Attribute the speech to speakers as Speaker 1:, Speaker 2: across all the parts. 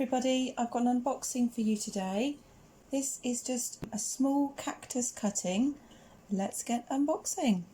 Speaker 1: everybody, I've got an unboxing for you today. This is just a small cactus cutting. Let's get unboxing.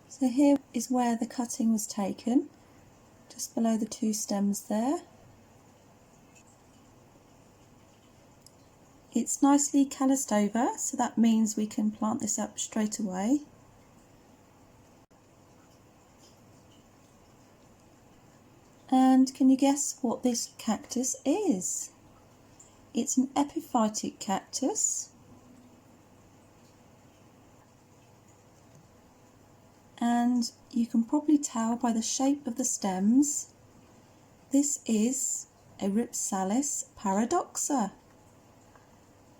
Speaker 1: So here is where the cutting was taken, just below the two stems there. It's nicely calloused over, so that means we can plant this up straight away. And can you guess what this cactus is? It's an epiphytic cactus. And you can probably tell by the shape of the stems, this is a Rhipsalis paradoxa.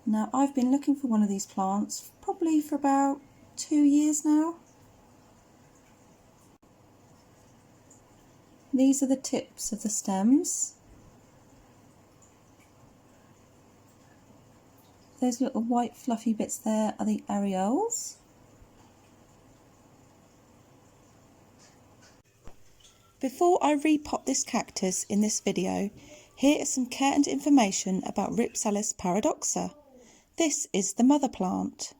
Speaker 1: Now, I've been looking for one of these plants probably for about 2 years now. These are the tips of the stems. Those little white fluffy bits there are the areoles. Before I repot this cactus in this video, here is some care and information about Rhipsalis paradoxa. This is the mother plant.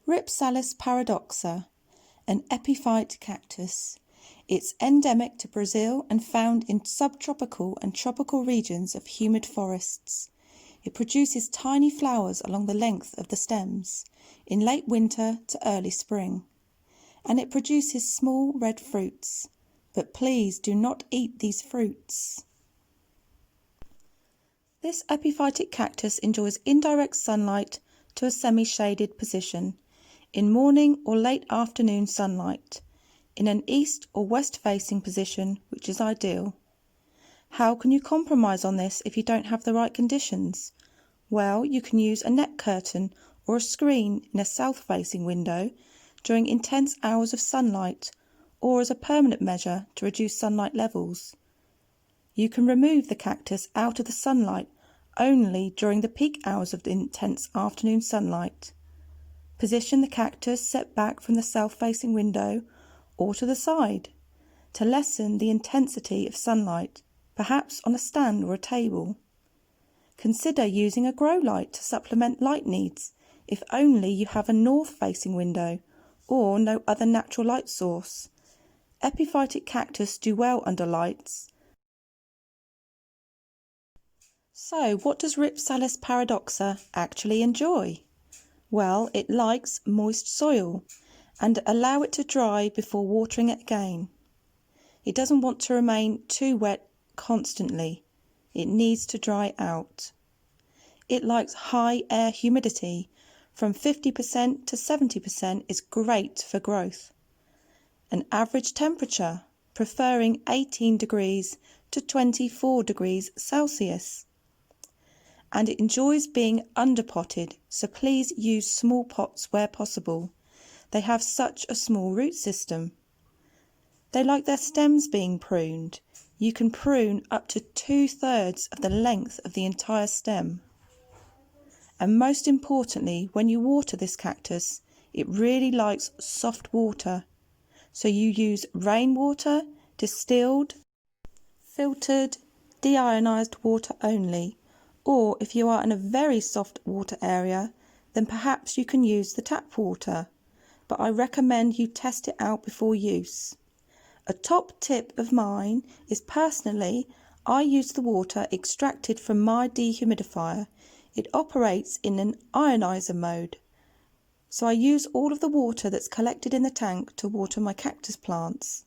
Speaker 1: Rhipsalis paradoxa, an epiphyte cactus. It's endemic to Brazil and found in subtropical and tropical regions of humid forests. It produces tiny flowers along the length of the stems, in late winter to early spring. And it produces small red fruits. But please do not eat these fruits. This epiphytic cactus enjoys indirect sunlight to a semi-shaded position, in morning or late afternoon sunlight, in an east or west facing position, which is ideal. How can you compromise on this if you don't have the right conditions? Well, you can use a net curtain or a screen in a south facing window during intense hours of sunlight, or as a permanent measure to reduce sunlight levels. You can remove the cactus out of the sunlight only during the peak hours of the intense afternoon sunlight. Position the cactus set back from the south-facing window or to the side to lessen the intensity of sunlight, perhaps on a stand or a table. Consider using a grow light to supplement light needs if only you have a north-facing window or no other natural light source. Epiphytic cactus do well under lights. So, what does Rhipsalis paradoxa actually enjoy? Well, it likes moist soil and allow it to dry before watering it again. It doesn't want to remain too wet constantly. It needs to dry out. It likes high air humidity. From 50% to 70% is great for growth. An average temperature, preferring 18 degrees to 24 degrees Celsius. And it enjoys being underpotted, so please use small pots where possible. They have such a small root system. They like their stems being pruned. You can prune up to 2/3 of the length of the entire stem. And most importantly, when you water this cactus, it really likes soft water. So you use rainwater, distilled, filtered, deionized water only, or if you are in a very soft water area, then perhaps you can use the tap water, but I recommend you test it out before use. A top tip of mine is personally, I use the water extracted from my dehumidifier. It operates in an ionizer mode. So I use all of the water that's collected in the tank to water my cactus plants,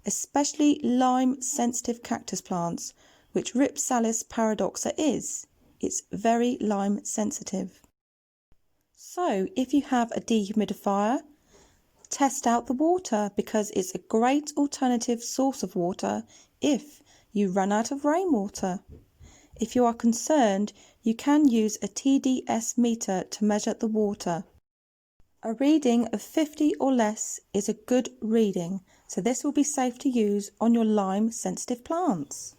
Speaker 1: especially lime-sensitive cactus plants, which Rhipsalis paradoxa is. It's very lime-sensitive. So if you have a dehumidifier, test out the water because it's a great alternative source of water if you run out of rainwater. If you are concerned, you can use a TDS meter to measure the water. A reading of 50 or less is a good reading, so this will be safe to use on your lime sensitive plants.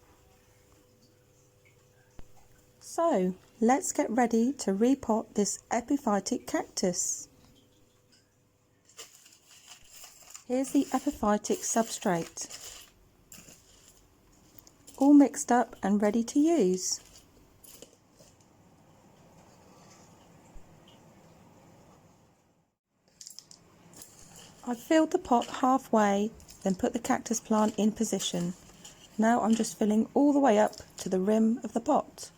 Speaker 1: So let's get ready to repot this epiphytic cactus. Here's the epiphytic substrate, all mixed up and ready to use. I've filled the pot halfway, then put the cactus plant in position. Now I'm just filling all the way up to the rim of the pot.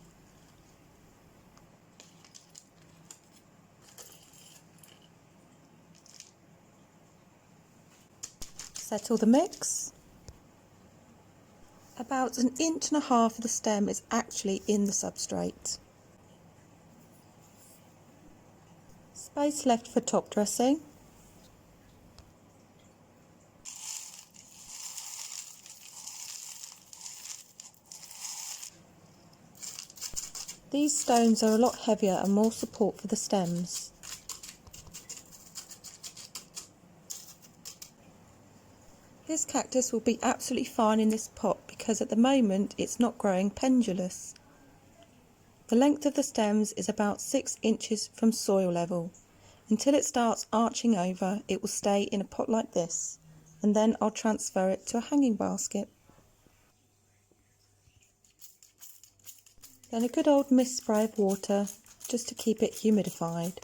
Speaker 1: Settle the mix. About 1.5 inches of the stem is actually in the substrate. Space left for top dressing. These stones are a lot heavier and more support for the stems. This cactus will be absolutely fine in this pot because at the moment it's not growing pendulous. The length of the stems is about 6 inches from soil level. Until it starts arching over, it will stay in a pot like this, and then I'll transfer it to a hanging basket. Then a good old mist spray of water just to keep it humidified.